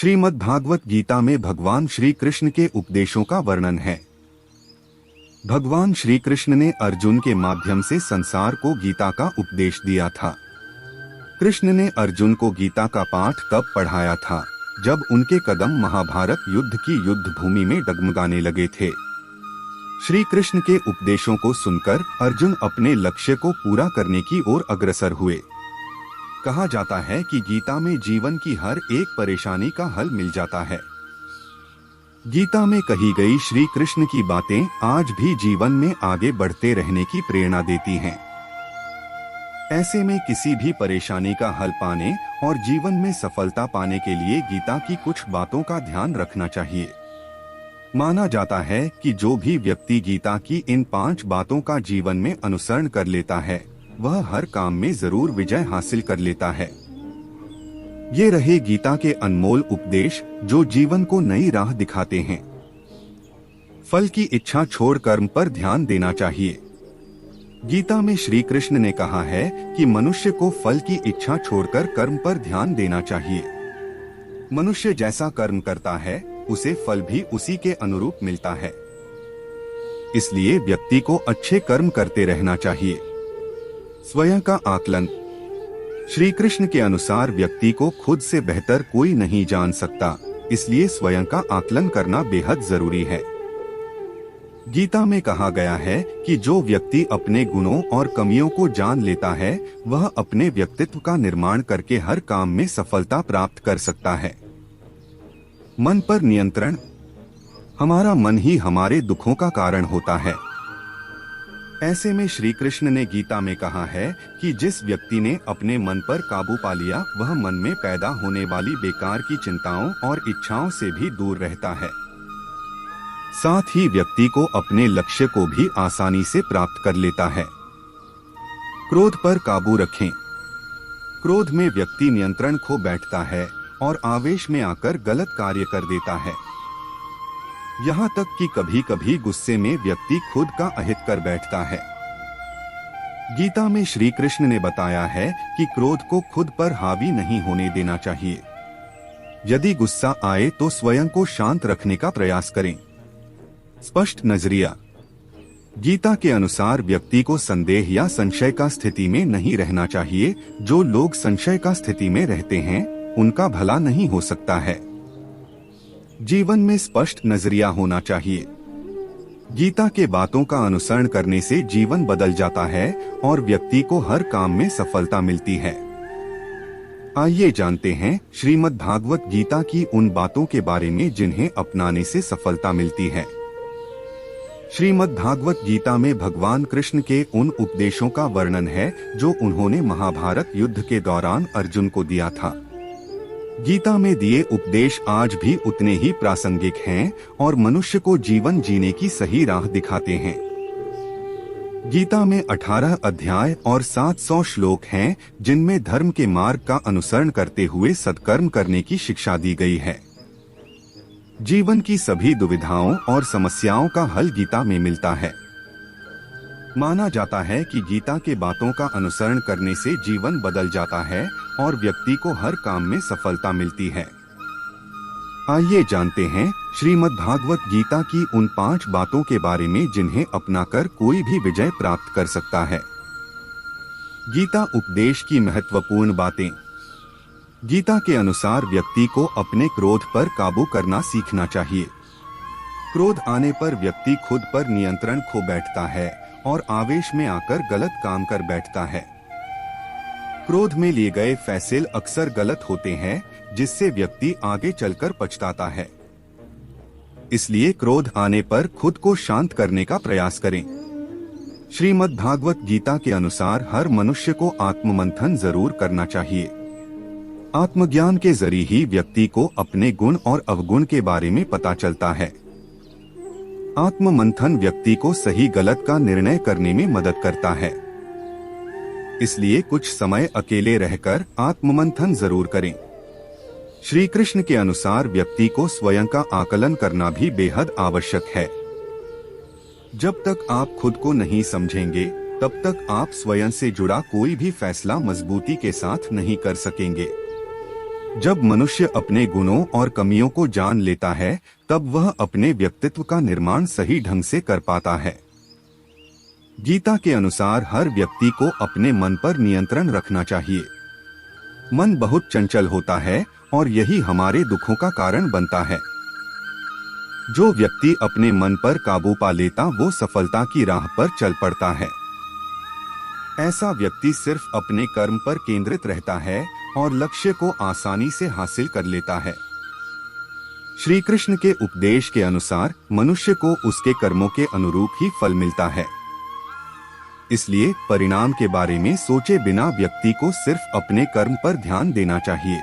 श्रीमद् भागवत गीता में भगवान श्री कृष्ण के उपदेशों का वर्णन है। भगवान श्री कृष्ण ने अर्जुन के माध्यम से संसार को गीता का उपदेश दिया था। कृष्ण ने अर्जुन को गीता का पाठ तब पढ़ाया था जब उनके कदम महाभारत युद्ध की युद्ध भूमि में डगमगाने लगे थे। श्री कृष्ण के उपदेशों को सुनकर अर्जुन अपने लक्ष्य को पूरा करने की ओर अग्रसर हुए। कहा जाता है कि गीता में जीवन की हर एक परेशानी का हल मिल जाता है। गीता में कही गई श्री कृष्ण की बातें आज भी जीवन में आगे बढ़ते रहने की प्रेरणा देती हैं। ऐसे में किसी भी परेशानी का हल पाने और जीवन में सफलता पाने के लिए गीता की कुछ बातों का ध्यान रखना चाहिए। माना जाता है कि जो भी व्यक्ति गीता की इन 5 बातों का जीवन में अनुसरण कर लेता है वह हर काम में जरूर विजय हासिल कर लेता है। ये रहे गीता के अनमोल उपदेश जो जीवन को नई राह दिखाते हैं। फल की इच्छा छोड़ कर्म पर ध्यान देना चाहिए। गीता में श्री कृष्ण ने कहा है कि मनुष्य को फल की इच्छा छोड़कर कर्म पर ध्यान देना चाहिए। मनुष्य जैसा कर्म करता है उसे फल भी उसी के अनुरूप मिलता है। इसलिए व्यक्ति को अच्छे कर्म करते रहना चाहिए। स्वयं का आकलन। श्री कृष्ण के अनुसार व्यक्ति को खुद से बेहतर कोई नहीं जान सकता, इसलिए स्वयं का आकलन करना बेहद जरूरी है। गीता में कहा गया है कि जो व्यक्ति अपने गुणों और कमियों को जान लेता है वह अपने व्यक्तित्व का निर्माण करके हर काम में सफलता प्राप्त कर सकता है। मन पर नियंत्रण। हमारा मन ही हमारे दुखों का कारण होता है। ऐसे में श्री कृष्ण ने गीता में कहा है कि जिस व्यक्ति ने अपने मन पर काबू पा लिया वह मन में पैदा होने वाली बेकार की चिंताओं और इच्छाओं से भी दूर रहता है। साथ ही व्यक्ति को अपने लक्ष्य को भी आसानी से प्राप्त कर लेता है। क्रोध पर काबू रखें। क्रोध में व्यक्ति नियंत्रण खो बैठता है और आवेश में आकर गलत कार्य कर देता है। यहाँ तक कि कभी कभी गुस्से में व्यक्ति खुद का अहित कर बैठता है। गीता में श्री कृष्ण ने बताया है कि क्रोध को खुद पर हावी नहीं होने देना चाहिए। यदि गुस्सा आए तो स्वयं को शांत रखने का प्रयास करें। स्पष्ट नजरिया। गीता के अनुसार व्यक्ति को संदेह या संशय का स्थिति में नहीं रहना चाहिए। जो लोग संशय का स्थिति में रहते हैं उनका भला नहीं हो सकता है। जीवन में स्पष्ट नजरिया होना चाहिए। गीता के बातों का अनुसरण करने से जीवन बदल जाता है और व्यक्ति को हर काम में सफलता मिलती है। आइए जानते हैं श्रीमद् भागवत गीता की उन बातों के बारे में जिन्हें अपनाने से सफलता मिलती है। श्रीमद् भागवत गीता में भगवान कृष्ण के उन उपदेशों का वर्णन है जो उन्होंने महाभारत युद्ध के दौरान अर्जुन को दिया था। गीता में दिए उपदेश आज भी उतने ही प्रासंगिक हैं और मनुष्य को जीवन जीने की सही राह दिखाते हैं। गीता में 18 अध्याय और 700 श्लोक हैं जिनमें धर्म के मार्ग का अनुसरण करते हुए सत्कर्म करने की शिक्षा दी गई है। जीवन की सभी दुविधाओं और समस्याओं का हल गीता में मिलता है। माना जाता है कि गीता के बातों का अनुसरण करने से जीवन बदल जाता है और व्यक्ति को हर काम में सफलता मिलती है। आइए जानते हैं श्रीमद् भागवत गीता की उन 5 बातों के बारे में जिन्हें अपनाकर कोई भी विजय प्राप्त कर सकता है। गीता उपदेश की महत्वपूर्ण बातें। गीता के अनुसार व्यक्ति को अपने क्रोध पर काबू करना सीखना चाहिए। क्रोध आने पर व्यक्ति खुद पर नियंत्रण खो बैठता है और आवेश में आकर गलत काम कर बैठता है। क्रोध में लिए गए फैसले अक्सर गलत होते हैं जिससे व्यक्ति आगे चलकर पछताता है। इसलिए क्रोध आने पर खुद को शांत करने का प्रयास करें। श्रीमद् भागवत गीता के अनुसार हर मनुष्य को आत्ममंथन जरूर करना चाहिए। आत्मज्ञान के जरिए ही व्यक्ति को अपने गुण और अवगुण के बारे में पता चलता है। आत्ममंथन व्यक्ति को सही गलत का निर्णय करने में मदद करता है। इसलिए कुछ समय अकेले रहकर आत्ममंथन जरूर करें। श्री कृष्ण के अनुसार व्यक्ति को स्वयं का आकलन करना भी बेहद आवश्यक है। जब तक आप खुद को नहीं समझेंगे तब तक आप स्वयं से जुड़ा कोई भी फैसला मजबूती के साथ नहीं कर सकेंगे। जब मनुष्य अपने गुणों और कमियों को जान लेता है, तब वह अपने व्यक्तित्व का निर्माण सही ढंग से कर पाता है। गीता के अनुसार हर व्यक्ति को अपने मन पर नियंत्रण रखना चाहिए। मन बहुत चंचल होता है और यही हमारे दुखों का कारण बनता है। जो व्यक्ति अपने मन पर काबू पा लेता वो सफलता की राह पर चल पड़ता है। ऐसा व्यक्ति सिर्फ अपने कर्म पर केंद्रित रहता है और लक्ष्य को आसानी से हासिल कर लेता है। श्री कृष्ण के उपदेश के अनुसार मनुष्य को उसके कर्मों के अनुरूप ही फल मिलता है। इसलिए परिणाम के बारे में सोचे बिना व्यक्ति को सिर्फ अपने कर्म पर ध्यान देना चाहिए।